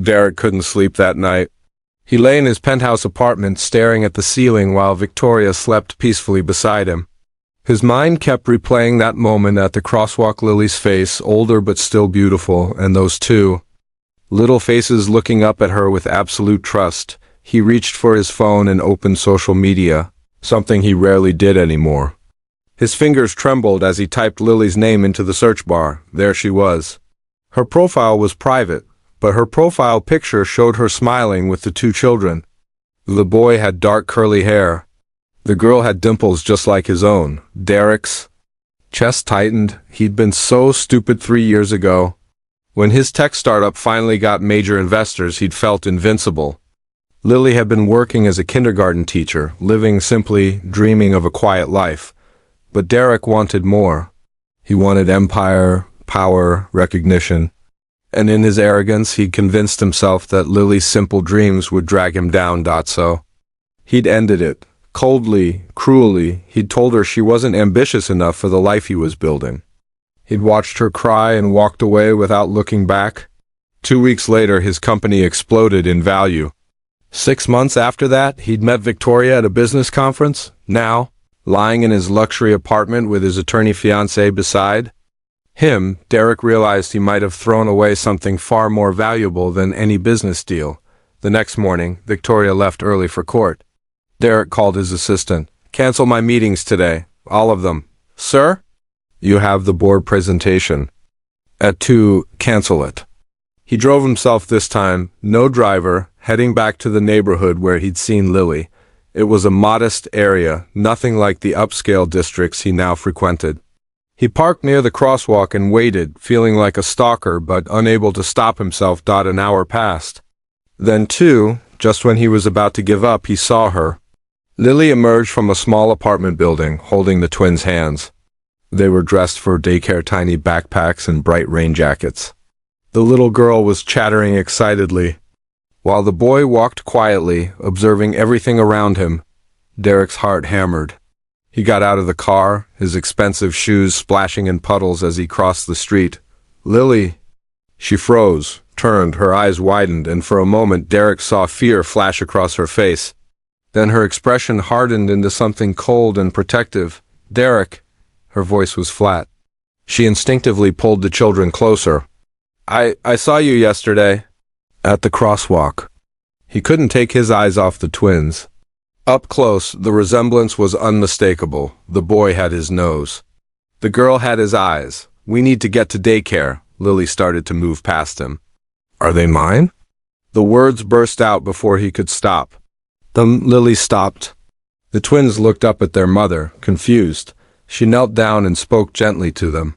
Derek couldn't sleep that night. He lay in his penthouse apartment staring at the ceiling while Victoria slept peacefully beside him. His mind kept replaying that moment at the crosswalk, Lily's face, older but still beautiful, and those two little faces looking up at her with absolute trust. He reached for his phone and opened social media, something he rarely did anymore. His fingers trembled as he typed Lily's name into the search bar. There she was. Her profile was private, but her profile picture showed her smiling with the two children. The boy had dark curly hair. The girl had dimples just like his own. Derek's chest tightened. He'd been so stupid 3 years ago. When his tech startup finally got major investors, he'd felt invincible. Lily had been working as a kindergarten teacher, living simply, dreaming of a quiet life. But Derek wanted more. He wanted empire, power, recognition. And in his arrogance, he'd convinced himself that Lily's simple dreams would drag him down. So he'd ended it. Coldly, cruelly, he'd told her she wasn't ambitious enough for the life he was building. He'd watched her cry and walked away without looking back. 2 weeks later, his company exploded in value. 6 months after that, he'd met Victoria at a business conference. Now, lying in his luxury apartment with his attorney fiancée beside him, Derek realized he might have thrown away something far more valuable than any business deal. The next morning, Victoria left early for court. Derek called his assistant. "Cancel my meetings today. All of them." "Sir? You have the board presentation at 2. Cancel it." He drove himself this time, no driver, heading back to the neighborhood where he'd seen Lily. It was a modest area, nothing like the upscale districts he now frequented. He parked near the crosswalk and waited, feeling like a stalker but unable to stop himself. An hour passed. Then just when he was about to give up, he saw her. Lily emerged from a small apartment building, holding the twins' hands. They were dressed for daycare, tiny backpacks and bright rain jackets. The little girl was chattering excitedly, while the boy walked quietly, observing everything around him. Derek's heart hammered. He got out of the car, his expensive shoes splashing in puddles as he crossed the street. "Lily." She froze, turned, her eyes widened, and for a moment Derek saw fear flash across her face. Then her expression hardened into something cold and protective. "Derek." Her voice was flat. She instinctively pulled the children closer. I saw you yesterday at the crosswalk." He couldn't take his eyes off the twins. Up close, the resemblance was unmistakable. The boy had his nose. The girl had his eyes. "We need to get to daycare." Lily started to move past him. "Are they mine?" The words burst out before he could stop. Lily stopped. The twins looked up at their mother, confused. She knelt down and spoke gently to them.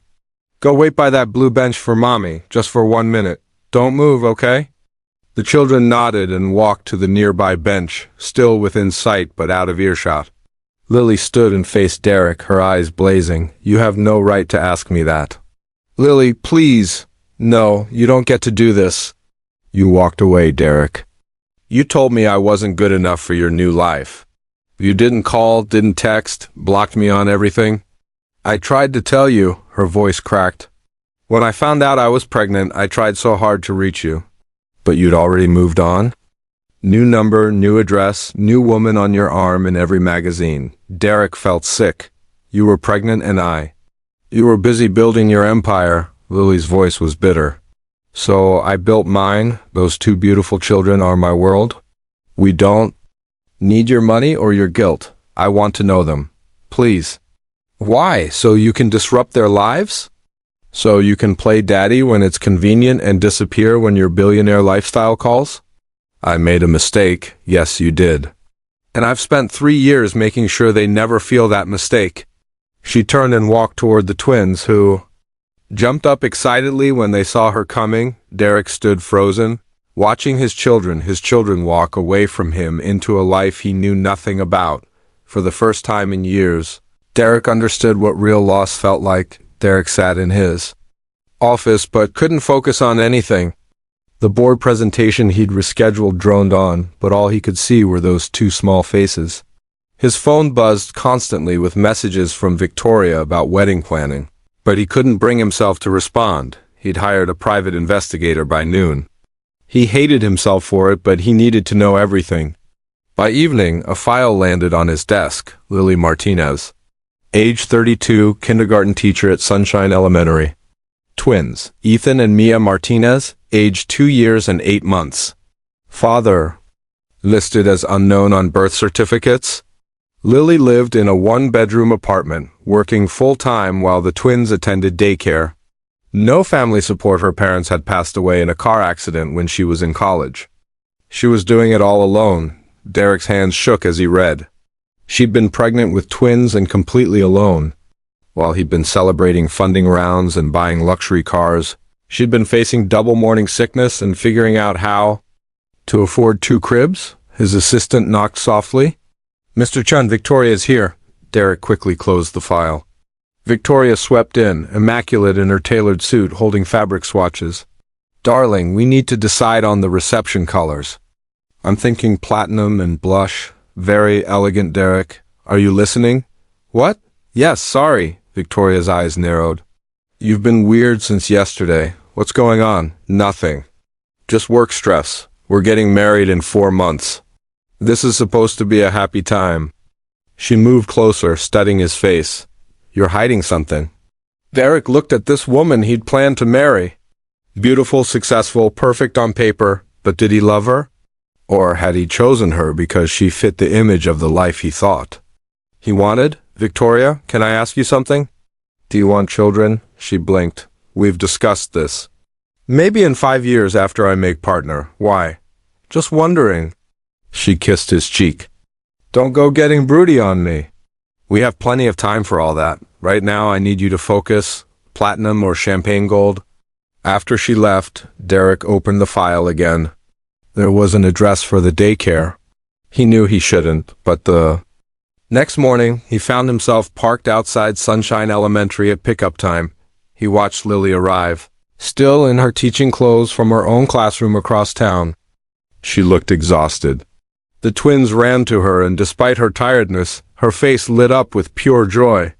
"Go wait by that blue bench for Mommy, just for 1 minute. Don't move, okay?" The children nodded and walked to the nearby bench, still within sight but out of earshot. Lily stood and faced Derek, her eyes blazing. "You have no right to ask me that." "Lily, please." "No, you don't get to do this." "You walked away, Derek. You told me I wasn't good enough for your new life. You didn't call, didn't text, blocked me on everything." "I tried to tell you," her voice cracked. "When I found out I was pregnant, I tried so hard to reach you." "But you'd already moved on?" New number, new address, new woman on your arm in every magazine. Derek felt sick. "You were pregnant and You were busy building your empire." Lily's voice was bitter. "So I built mine. Those 2 beautiful children are my world. We don't need your money or your guilt. I want to know them. Please." "Why? So you can disrupt their lives? So you can play daddy when it's convenient and disappear when your billionaire lifestyle calls?" "I made a mistake." "Yes, you did. And I've spent 3 years making sure they never feel that mistake." She turned and walked toward the twins, who jumped up excitedly when they saw her coming. Derek stood frozen, watching his children walk away from him into a life he knew nothing about. For the first time in years, Derek understood what real loss felt like. Derek sat in his office but couldn't focus on anything. The board presentation he'd rescheduled droned on, but all he could see were those 2 small faces. His phone buzzed constantly with messages from Victoria about wedding planning, but he couldn't bring himself to respond. He'd hired a private investigator by noon. He hated himself for it, but he needed to know everything. By evening, a file landed on his desk. Lily Martinez, age 32, kindergarten teacher at Sunshine Elementary. Twins, Ethan and Mia Martinez, age 2 years and 8 months. Father, listed as unknown on birth certificates. Lily lived in a one-bedroom apartment, working full-time while the twins attended daycare. No family support. Her parents had passed away in a car accident when she was in college. She was doing it all alone. Derek's hands shook as he read. She'd been pregnant with twins and completely alone. While he'd been celebrating funding rounds and buying luxury cars, she'd been facing double morning sickness and figuring out how to afford 2 cribs. His assistant knocked softly. "Mr. Chun, Victoria's here." Derek quickly closed the file. Victoria swept in, immaculate in her tailored suit, holding fabric swatches. "Darling, we need to decide on the reception colors. I'm thinking platinum and blush. Very elegant, Derek. Are you listening?" "What?" "Yes, sorry." Victoria's eyes narrowed. "You've been weird since yesterday. What's going on?" "Nothing. Just work stress. We're getting married in 4 months. This is supposed to be a happy time." She moved closer, studying his face. "You're hiding something." Derek looked at this woman he'd planned to marry. Beautiful, successful, perfect on paper, but did he love her? Or had he chosen her because she fit the image of the life he thought he wanted? "Victoria, can I ask you something?" "Do you want children?" She blinked. "We've discussed this. Maybe in 5 years after I make partner. Why?" "Just wondering." She kissed his cheek. "Don't go getting broody on me. We have plenty of time for all that. Right now I need you to focus. Platinum or champagne gold." After she left, Derek opened the file again. There was an address for the daycare. He knew he shouldn't, but Next morning, he found himself parked outside Sunshine Elementary at pickup time. He watched Lily arrive, still in her teaching clothes from her own classroom across town. She looked exhausted. The twins ran to her, and despite her tiredness, her face lit up with pure joy.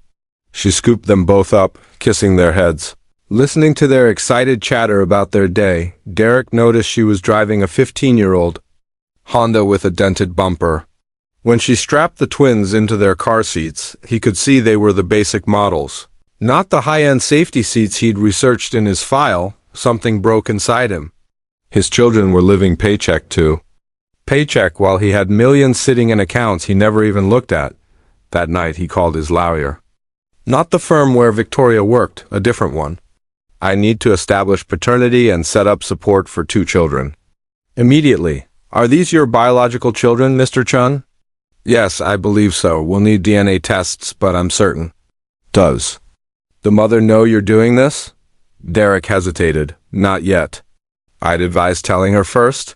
She scooped them both up, kissing their heads. Listening to their excited chatter about their day, Derek noticed she was driving a 15-year-old Honda with a dented bumper. When she strapped the twins into their car seats, he could see they were the basic models. Not the high-end safety seats he'd researched in his file. Something broke inside him. His children were living paycheck to paycheck while he had millions sitting in accounts he never even looked at. That night he called his lawyer. Not the firm where Victoria worked, a different one. "I need to establish paternity and set up support for 2 children. Immediately." "Are these your biological children, Mr. Chun?" "Yes, I believe so. We'll need DNA tests, but I'm certain." "Does the mother know you're doing this?" Derek hesitated. "Not yet." "I'd advise telling her first.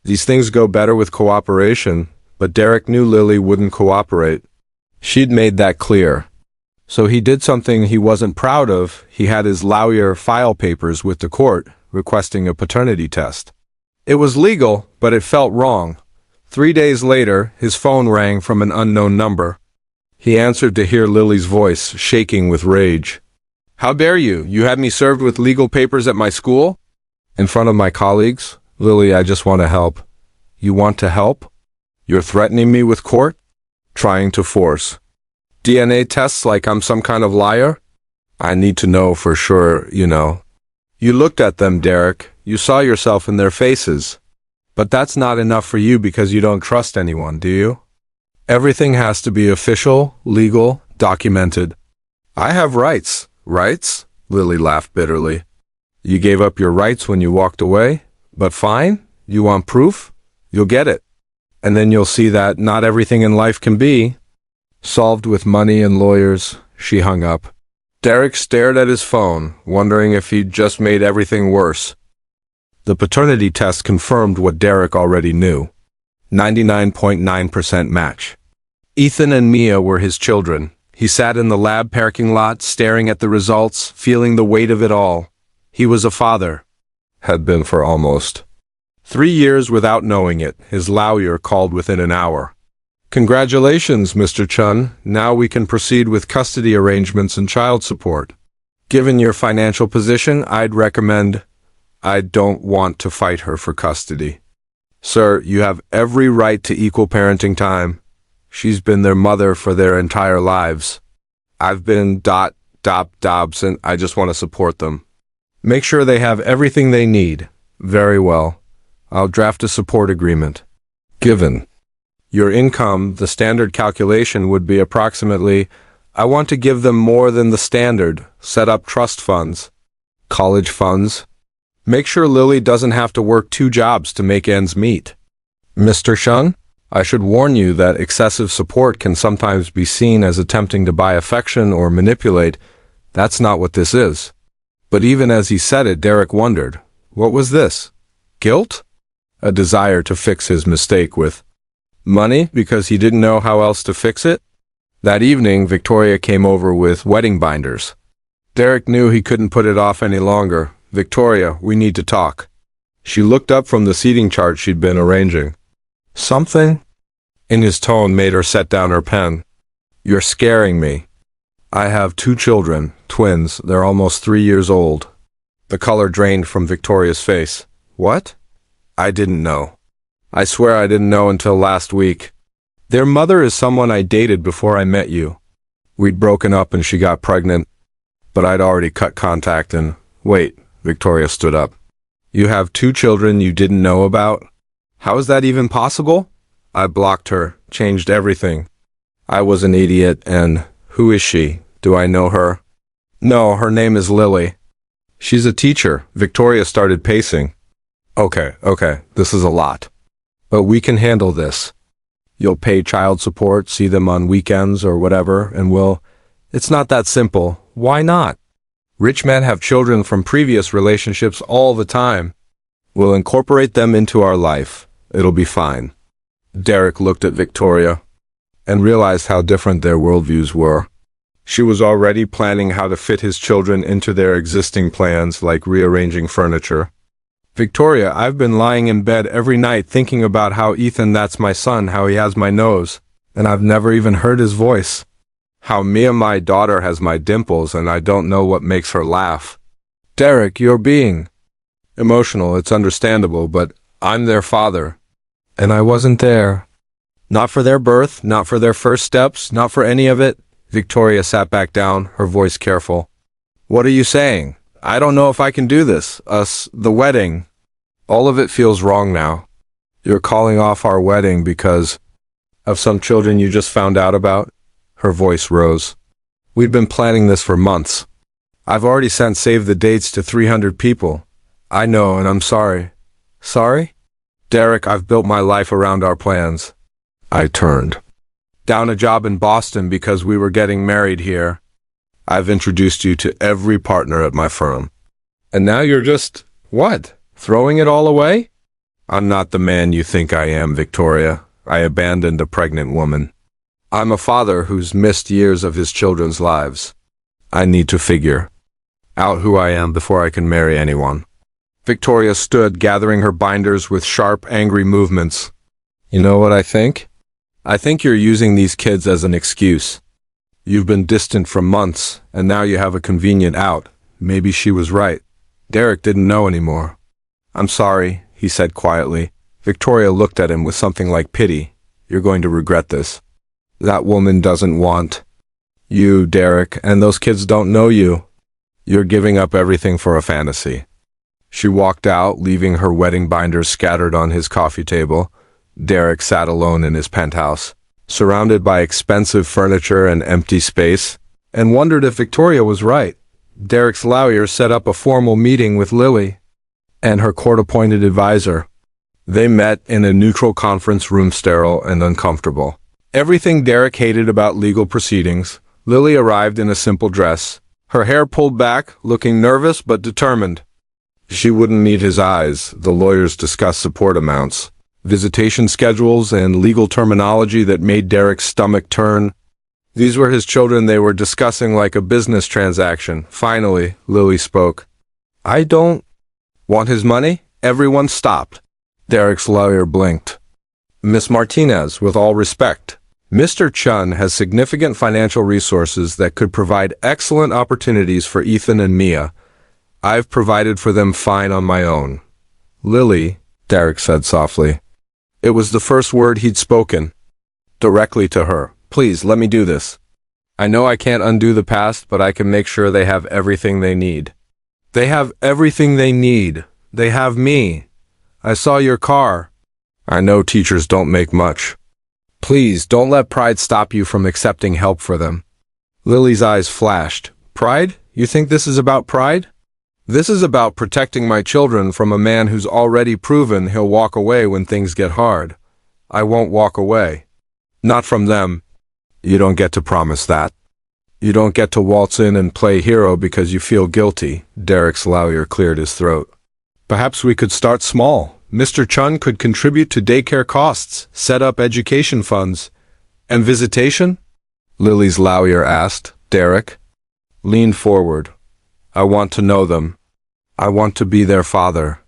These things go better with cooperation," but Derek knew Lily wouldn't cooperate. She'd made that clear. So he did something he wasn't proud of. He had his lawyer file papers with the court, requesting a paternity test. It was legal, but it felt wrong. 3 days later, his phone rang from an unknown number. He answered to hear Lily's voice, shaking with rage. "How dare you? You had me served with legal papers at my school?" "In front of my colleagues?" "Lily, I just want to help." "You want to help? You're threatening me with court?" "Trying to force DNA tests like I'm some kind of liar?" "I need to know for sure, you know." "You looked at them, Derek. You saw yourself in their faces. But that's not enough for you because you don't trust anyone, do you? Everything has to be official, legal, documented." "I have rights." "Rights?" Lily laughed bitterly. "You gave up your rights when you walked away? But fine, you want proof? You'll get it. And then you'll see that not everything in life can be solved with money and lawyers." She hung up. Derek stared at his phone, wondering if he'd just made everything worse. The paternity test confirmed what Derek already knew. 99.9% match. Ethan and Mia were his children. He sat in the lab parking lot, staring at the results, feeling the weight of it all. He was a father. Had been for almost 3 years without knowing it. His lawyer called within an hour. "Congratulations, Mr. Chun. Now we can proceed with custody arrangements and child support. Given your financial position, I'd recommend..." I don't want to fight her for custody. Sir, you have every right to equal parenting time. She's been their mother for their entire lives. I've been Dobson. I just want to support them. Make sure they have everything they need. Very well. I'll draft a support agreement. Given your income, the standard calculation would be approximately, I want to give them more than the standard. Set up trust funds. College funds. Make sure Lily doesn't have to work 2 jobs to make ends meet. Mr. Shun, I should warn you that excessive support can sometimes be seen as attempting to buy affection or manipulate. That's not what this is. But even as he said it, Derek wondered, what was this? Guilt? A desire to fix his mistake with money because he didn't know how else to fix it? That evening, Victoria came over with wedding binders. Derek knew he couldn't put it off any longer. Victoria, we need to talk. She looked up from the seating chart she'd been arranging. Something in his tone made her set down her pen. You're scaring me. I have 2 children, twins. They're almost 3 years old. The color drained from Victoria's face. What? I didn't know. I swear I didn't know until last week. Their mother is someone I dated before I met you. We'd broken up and she got pregnant, but I'd already cut contact and... Wait, Victoria stood up. You have 2 children you didn't know about? How is that even possible? I blocked her, changed everything. I was an idiot, and who is she? Do I know her? No, her name is Lily. She's a teacher. Victoria started pacing. Okay, this is a lot. But we can handle this. You'll pay child support, see them on weekends or whatever, and we'll... It's not that simple. Why not? Rich men have children from previous relationships all the time. We'll incorporate them into our life. It'll be fine. Derek looked at Victoria and realized how different their worldviews were. She was already planning how to fit his children into their existing plans, like rearranging furniture. Victoria, I've been lying in bed every night thinking about how Ethan, that's my son, how he has my nose, and I've never even heard his voice. How Mia, my daughter, has my dimples, and I don't know what makes her laugh. Derek, you're being emotional, it's understandable, but I'm their father. And I wasn't there. Not for their birth, not for their first steps, not for any of it. Victoria sat back down, her voice careful. What are you saying? I don't know if I can do this. The wedding. All of it feels wrong now. You're calling off our wedding because of some children you just found out about? Her voice rose. We've been planning this for months. I've already sent save the dates to 300 people. I know, and I'm sorry. Sorry? Derek, I've built my life around our plans. I turned down a job in Boston because we were getting married here. I've introduced you to every partner at my firm. And now you're just, what? Throwing it all away? I'm not the man you think I am, Victoria. I abandoned a pregnant woman. I'm a father who's missed years of his children's lives. I need to figure out who I am before I can marry anyone. Victoria stood, gathering her binders with sharp, angry movements. You know what I think? I think you're using these kids as an excuse. You've been distant for months, and now you have a convenient out. Maybe she was right. Derek didn't know anymore. I'm sorry, he said quietly. Victoria looked at him with something like pity. You're going to regret this. That woman doesn't want you, Derek, and those kids don't know you. You're giving up everything for a fantasy. She walked out, leaving her wedding binders scattered on his coffee table. Derek sat alone in his penthouse, surrounded by expensive furniture and empty space, and wondered if Victoria was right. Derek's lawyer set up a formal meeting with Lily and her court-appointed advisor. They met in a neutral conference room, sterile and uncomfortable. Everything Derek hated about legal proceedings. Lily arrived in a simple dress, her hair pulled back, looking nervous but determined. She wouldn't meet his eyes. The lawyers discussed support amounts, visitation schedules, and legal terminology that made Derek's stomach turn. These were his children they were discussing like a business transaction. Finally, Lily spoke. I don't want his money? Everyone stopped. Derek's lawyer blinked. Miss Martinez, with all respect, Mr. Chun has significant financial resources that could provide excellent opportunities for Ethan and Mia. I've provided for them fine on my own. Lily, Derek said softly. It was the first word he'd spoken. Directly to her. Please, let me do this. I know I can't undo the past, but I can make sure they have everything they need. They have everything they need. They have me. I saw your car. I know teachers don't make much. Please, don't let pride stop you from accepting help for them. Lily's eyes flashed. Pride? You think this is about pride? This is about protecting my children from a man who's already proven he'll walk away when things get hard. I won't walk away. Not from them. You don't get to promise that. You don't get to waltz in and play hero because you feel guilty. Derek's lawyer cleared his throat. Perhaps we could start small. Mr. Chun could contribute to daycare costs, set up education funds. And visitation? Lily's lawyer asked. Derek leaned forward. I want to know them. I want to be their father.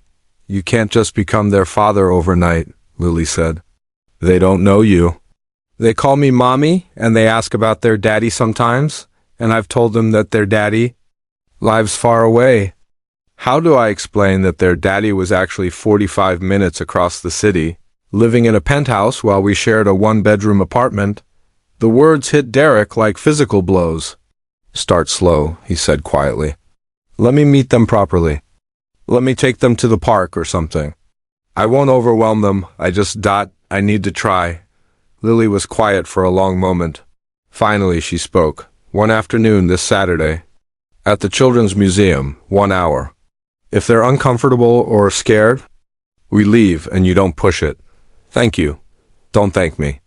You can't just become their father overnight, Lily said. They don't know you. They call me mommy, and they ask about their daddy sometimes, and I've told them that their daddy lives far away. How do I explain that their daddy was actually 45 minutes across the city, living in a penthouse while we shared a one-bedroom apartment? The words hit Derek like physical blows. Start slow, he said quietly. Let me meet them properly. Let me take them to the park or something. I won't overwhelm them, I need to try. Lily was quiet for a long moment. Finally, she spoke. One afternoon this Saturday. At the Children's Museum, 1 hour. If they're uncomfortable or scared, we leave and you don't push it. Thank you. Don't thank me.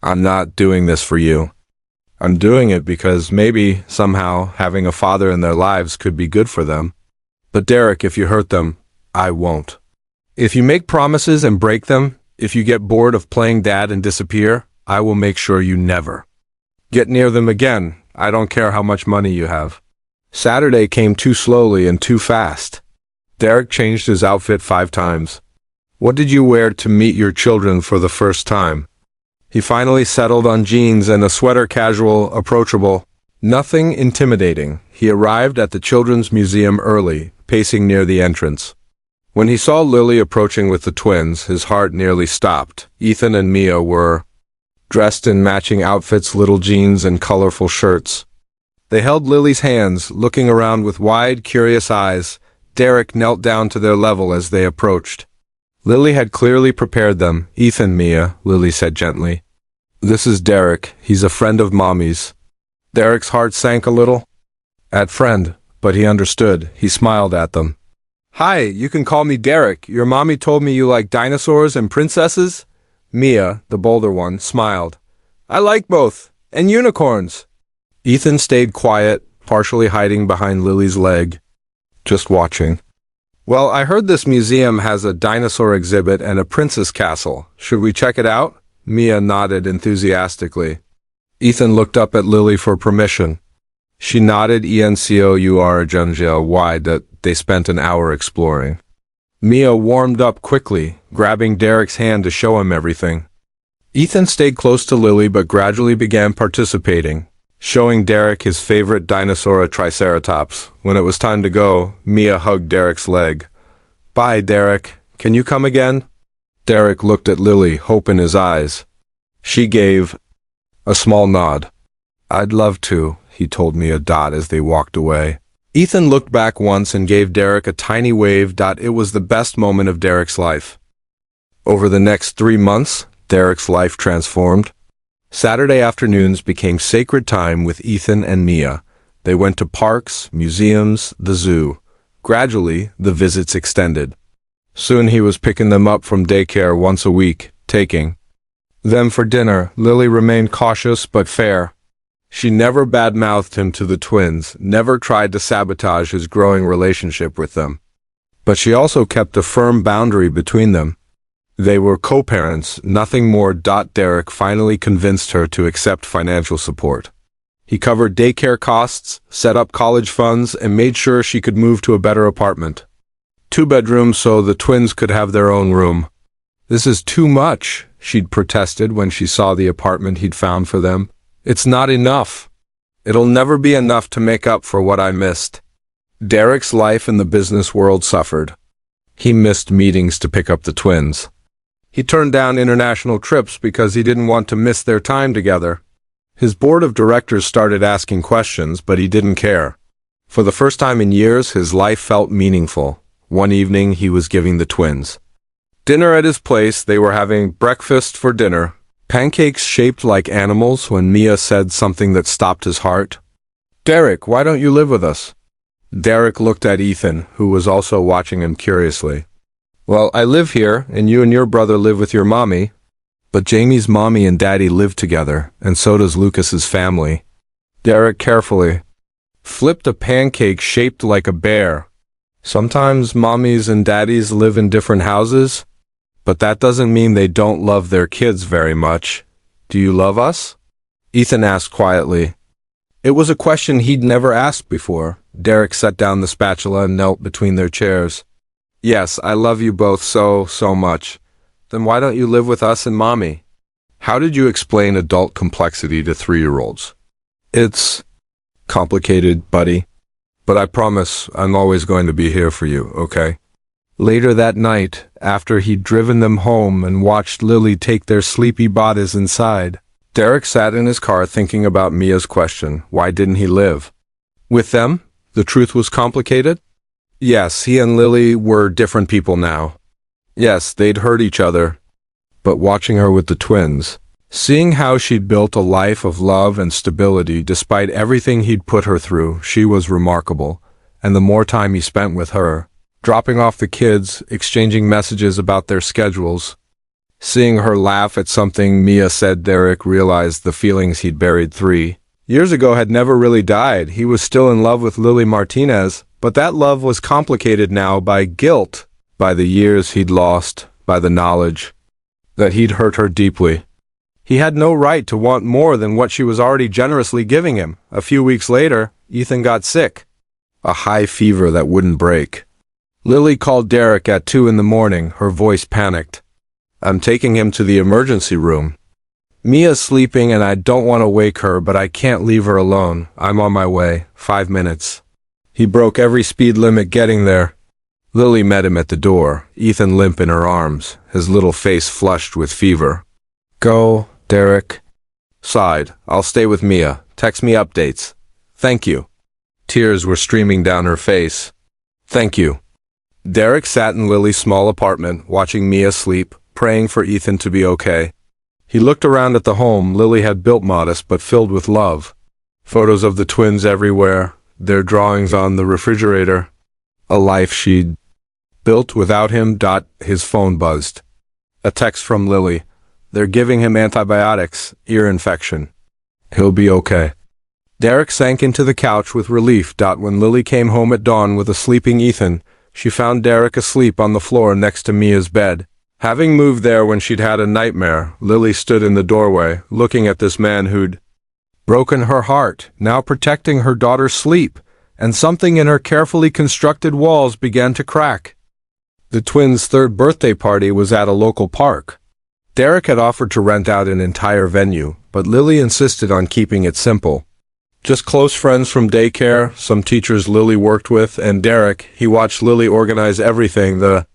I'm not doing this for you. I'm doing it because maybe, somehow, having a father in their lives could be good for them. But Derek, if you hurt them, I won't. If you make promises and break them, if you get bored of playing dad and disappear, I will make sure you never get near them again. I don't care how much money you have. Saturday came too slowly and too fast. Derek changed his outfit 5 times. What did you wear to meet your children for the first time? He finally settled on jeans and a sweater, casual, approachable. Nothing intimidating. He arrived at the Children's Museum early, pacing near the entrance. When he saw Lily approaching with the twins, his heart nearly stopped. Ethan and Mia were dressed in matching outfits, little jeans and colorful shirts. They held Lily's hands, looking around with wide, curious eyes. Derek knelt down to their level as they approached. Lily had clearly prepared them. Ethan, Mia, Lily said gently. This is Derek. He's a friend of Mommy's. Derek's heart sank a little. At friend, but he understood. He smiled at them. Hi, you can call me Derek. Your mommy told me you like dinosaurs and princesses? Mia, the bolder one, smiled. I like both. And unicorns. Ethan stayed quiet, partially hiding behind Lily's leg. Just watching. Well, I heard this museum has a dinosaur exhibit and a princess castle. Should we check it out? Mia nodded enthusiastically. Ethan looked up at Lily for permission. She nodded why that they spent an hour exploring. Mia warmed up quickly, grabbing Derek's hand to show him everything. Ethan stayed close to Lily but gradually began participating, showing Derek his favorite dinosaur, a triceratops. When it was time to go, Mia hugged Derek's leg. Bye, Derek. Can you come again? Derek looked at Lily, hope in his eyes. She gave a small nod. I'd love to, he told Mia as they walked away. Ethan looked back once and gave Derek a tiny wave. It was the best moment of Derek's life. Over the next 3 months, Derek's life transformed. Saturday afternoons became sacred time with Ethan and Mia. They went to parks, museums, the zoo. Gradually, the visits extended. Soon he was picking them up from daycare once a week, taking them for dinner. Lily remained cautious but fair. She never bad-mouthed him to the twins, never tried to sabotage his growing relationship with them. But she also kept a firm boundary between them. They were co-parents, nothing more. Derek finally convinced her to accept financial support. He covered daycare costs, set up college funds, and made sure she could move to a better apartment. 2 bedrooms so the twins could have their own room. This is too much, she'd protested when she saw the apartment he'd found for them. It's not enough. It'll never be enough to make up for what I missed. Derek's life in the business world suffered. He missed meetings to pick up the twins. He turned down international trips because he didn't want to miss their time together. His board of directors started asking questions, but he didn't care. For the first time in years, his life felt meaningful. One evening, he was giving the twins dinner at his place. They were having breakfast for dinner. Pancakes shaped like animals when Mia said something that stopped his heart. "Derek, why don't you live with us?" Derek looked at Ethan, who was also watching him curiously. "Well, I live here, and you and your brother live with your mommy. But Jamie's mommy and daddy live together, and so does Lucas's family." Derek carefully flipped a pancake shaped like a bear. "Sometimes mommies and daddies live in different houses, but that doesn't mean they don't love their kids very much. Do you love us?" Ethan asked quietly. It was a question he'd never asked before. Derek set down the spatula and knelt between their chairs. "Yes, I love you both so much. Then why don't you live with us and mommy?" How did you explain adult complexity to 3-year-olds? "It's complicated, buddy. But I promise I'm always going to be here for you, okay?" Later that night, after he'd driven them home and watched Lily take their sleepy bodies inside, Derek sat in his car thinking about Mia's question, why didn't he live with them? The truth was complicated. Yes, he and Lily were different people now. Yes, they'd hurt each other. But watching her with the twins, seeing how she'd built a life of love and stability despite everything he'd put her through, she was remarkable. And the more time he spent with her, dropping off the kids, exchanging messages about their schedules, seeing her laugh at something Mia said, Derek realized the feelings he'd buried 3 years ago had never really died. He was still in love with Lily Martinez, but that love was complicated now by guilt, by the years he'd lost, by the knowledge that he'd hurt her deeply. He had no right to want more than what she was already generously giving him. A few weeks later, Ethan got sick. A high fever that wouldn't break. Lily called Derek at 2 in the morning, her voice panicked. "I'm taking him to the emergency room. Mia's sleeping and I don't want to wake her, but I can't leave her alone. I'm on my way. 5 minutes." He broke every speed limit getting there. Lily met him at the door, Ethan limp in her arms, his little face flushed with fever. "Go, Derek." Sighed. "I'll stay with Mia. Text me updates." "Thank you." Tears were streaming down her face. "Thank you." Derek sat in Lily's small apartment, watching Mia sleep, praying for Ethan to be okay. He looked around at the home Lily had built, modest but filled with love. Photos of the twins everywhere, their drawings on the refrigerator. A life she'd built without him. His phone buzzed. A text from Lily. "They're giving him antibiotics, ear infection. He'll be okay." Derek sank into the couch with relief. When Lily came home at dawn with a sleeping Ethan, she found Derek asleep on the floor next to Mia's bed. Having moved there when she'd had a nightmare, Lily stood in the doorway, looking at this man who'd broken her heart, now protecting her daughter's sleep, and something in her carefully constructed walls began to crack. The twins' 3rd birthday party was at a local park. Derek had offered to rent out an entire venue, but Lily insisted on keeping it simple. Just close friends from daycare, some teachers Lily worked with, and Derek. He watched Lily organize everything, the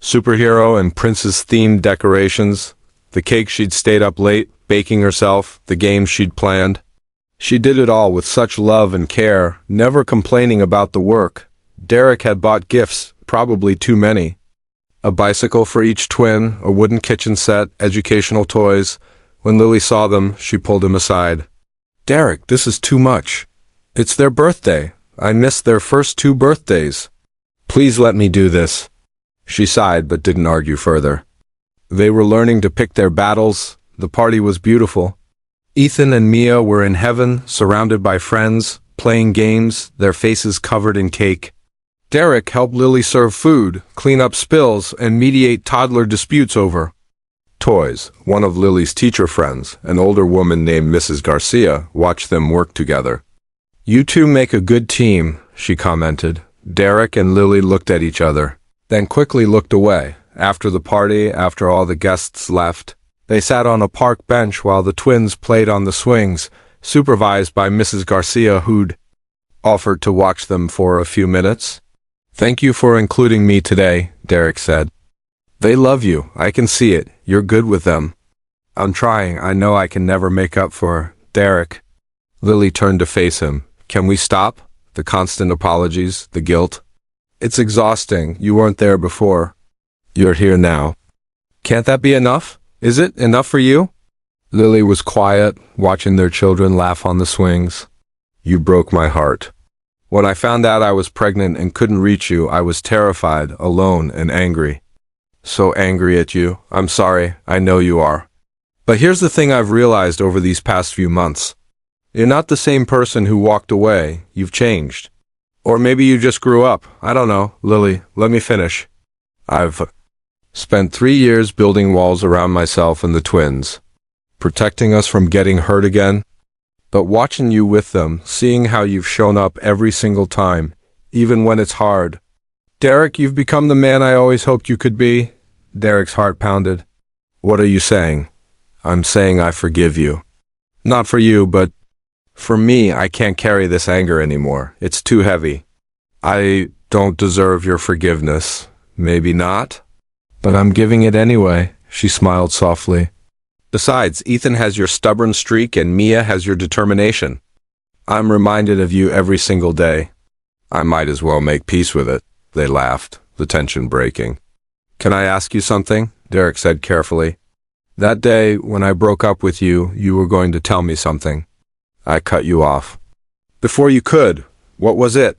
superhero and princess-themed decorations, the cake she'd stayed up late baking herself, the games she'd planned. She did it all with such love and care, never complaining about the work. Derek had bought gifts, probably too many. A bicycle for each twin, a wooden kitchen set, educational toys. When Lily saw them, she pulled him aside. "Derek, this is too much. It's their birthday. I missed their first 2 birthdays. Please let me do this." She sighed but didn't argue further. They were learning to pick their battles. The party was beautiful. Ethan and Mia were in heaven, surrounded by friends, playing games, their faces covered in cake. Derek helped Lily serve food, clean up spills, and mediate toddler disputes over toys. One of Lily's teacher friends, an older woman named Mrs. Garcia, watched them work together. "You two make a good team," she commented. Derek and Lily looked at each other, then quickly looked away. After the party, after all the guests left, they sat on a park bench while the twins played on the swings, supervised by Mrs. Garcia, who'd offered to watch them for a few minutes. "Thank you for including me today," Derek said. "They love you, I can see it. You're good with them." "I'm trying. I know I can never make up for Derek." Lily turned to face him. "Can we stop? The constant apologies, the guilt. It's exhausting. You weren't there before. You're here now. Can't that be enough? Is it enough for you?" Lily was quiet, watching their children laugh on the swings. "You broke my heart. When I found out I was pregnant and couldn't reach you, I was terrified, alone, and angry. So angry at you. I'm sorry. I know you are. But here's the thing I've realized over these past few months. You're not the same person who walked away. You've changed. Or maybe you just grew up. I don't know. Lily, let me finish. I've spent 3 years building walls around myself and the twins, protecting us from getting hurt again. But watching you with them, seeing how you've shown up every single time, even when it's hard. Derek, you've become the man I always hoped you could be." Derek's heart pounded. "What are you saying?" "I'm saying I forgive you. Not for you, but for me. I can't carry this anger anymore. It's too heavy. I don't deserve your forgiveness. Maybe not. But I'm giving it anyway." She smiled softly. "Besides, Ethan has your stubborn streak and Mia has your determination. I'm reminded of you every single day. I might as well make peace with it." They laughed, the tension breaking. "Can I ask you something?" Derek said carefully. "That day when I broke up with you, you were going to tell me something. I cut you off. Before you could. What was it?"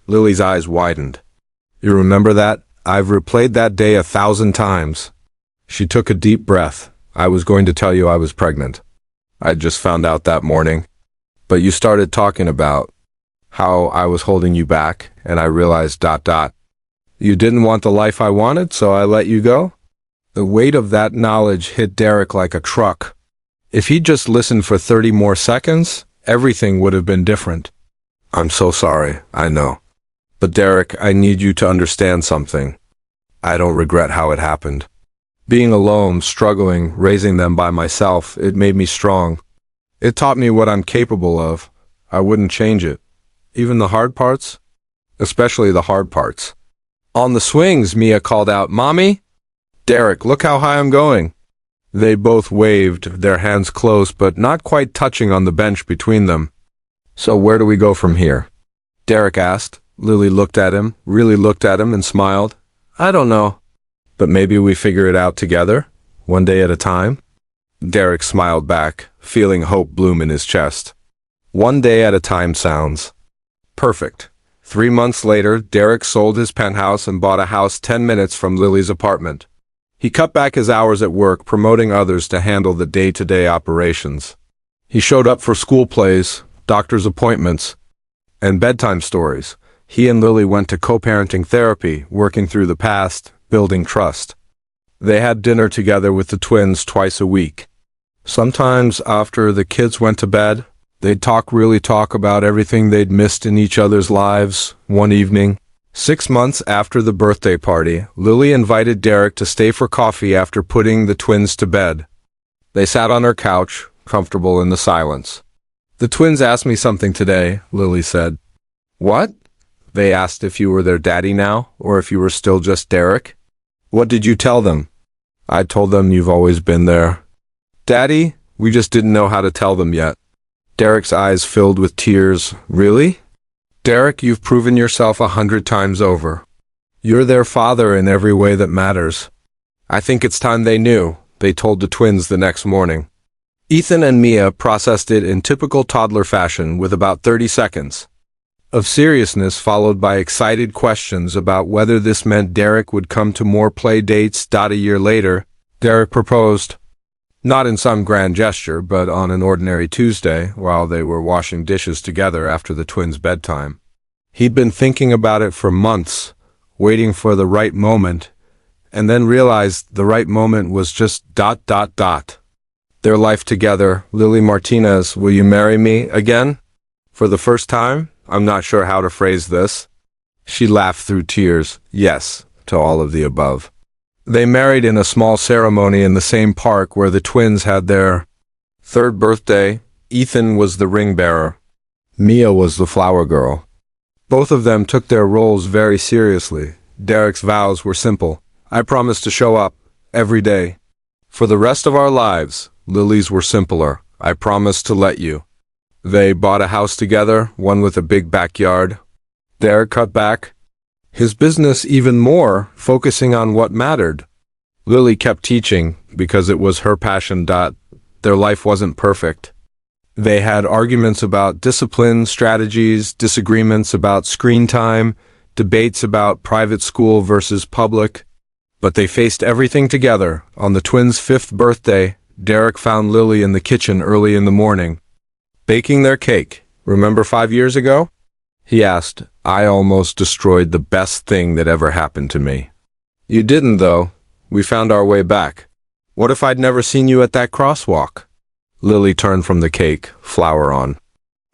Lily's eyes widened. "You remember that? I've replayed that day 1,000 times." She took a deep breath. "I was going to tell you I was pregnant. I just found out that morning. But you started talking about how I was holding you back, and I realized ... You didn't want the life I wanted, so I let you go?" The weight of that knowledge hit Derek like a truck. If he'd just listened for 30 more seconds, everything would have been different. "I'm so sorry, I know. But Derek, I need you to understand something. I don't regret how it happened. Being alone, struggling, raising them by myself, it made me strong. It taught me what I'm capable of. I wouldn't change it. Even the hard parts? Especially the hard parts." On the swings, Mia called out, "Mommy? Derek, look how high I'm going." They both waved, their hands close but not quite touching on the bench between them. "So where do we go from here?" Derek asked. Lily looked at him, really looked at him, and smiled. "I don't know. But maybe we figure it out together, one day at a time?" Derek smiled back, feeling hope bloom in his chest. One day at a time sounds perfect. 3 months later, Derek sold his penthouse and bought a house 10 minutes from Lily's apartment. He cut back his hours at work, promoting others to handle the day-to-day operations. He showed up for school plays, doctor's appointments, and bedtime stories. He and Lily went to co-parenting therapy, working through the past, building trust. They had dinner together with the twins twice a week. Sometimes after the kids went to bed, they'd really talk about everything they'd missed in each other's lives. One evening, 6 months after the birthday party, Lily invited Derek to stay for coffee after putting the twins to bed. They sat on her couch, comfortable in the silence. "The twins asked me something today," Lily said. "What?" "They asked if you were their daddy now, or if you were still just Derek." "What did you tell them?" "I told them you've always been there, Daddy. We just didn't know how to tell them yet." Derek's eyes filled with tears. "Really? Derek, you've proven yourself 100 times over. You're their father in every way that matters." "I think it's time they knew," they told the twins the next morning. Ethan and Mia processed it in typical toddler fashion with about 30 seconds of seriousness followed by excited questions about whether this meant Derek would come to more play dates. A year later, Derek proposed. Not in some grand gesture, but on an ordinary Tuesday, while they were washing dishes together after the twins' bedtime. He'd been thinking about it for months, waiting for the right moment, and then realized the right moment was just ... Their life together. "Lily Martinez, will you marry me again? For the first time? I'm not sure how to phrase this." She laughed through tears. "Yes, to all of the above." They married in a small ceremony in the same park where the twins had their 3rd birthday. Ethan was the ring bearer. Mia was the flower girl. Both of them took their roles very seriously. Derek's vows were simple. I promise to show up, every day. For the rest of our lives, Lily's were simpler. I promise to let you. They bought a house together, one with a big backyard. Derek cut back his business even more, focusing on what mattered. Lily kept teaching, because it was her passion. Their life wasn't perfect. They had arguments about discipline, strategies, disagreements about screen time, debates about private school versus public. But they faced everything together. On the twins' 5th birthday, Derek found Lily in the kitchen early in the morning, baking their cake. Remember 5 years ago? He asked. I almost destroyed the best thing that ever happened to me. You didn't, though. We found our way back. What if I'd never seen you at that crosswalk? Lily turned from the cake, flour on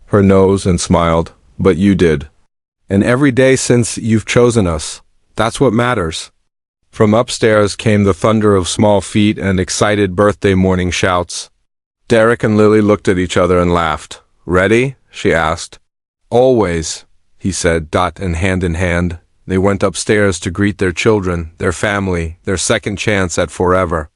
her nose, and smiled. But you did. And every day since, you've chosen us. That's what matters. From upstairs came the thunder of small feet and excited birthday morning shouts. Derek and Lily looked at each other and laughed. Ready? She asked. Always, he said, and hand in hand, they went upstairs to greet their children, their family, their second chance at forever.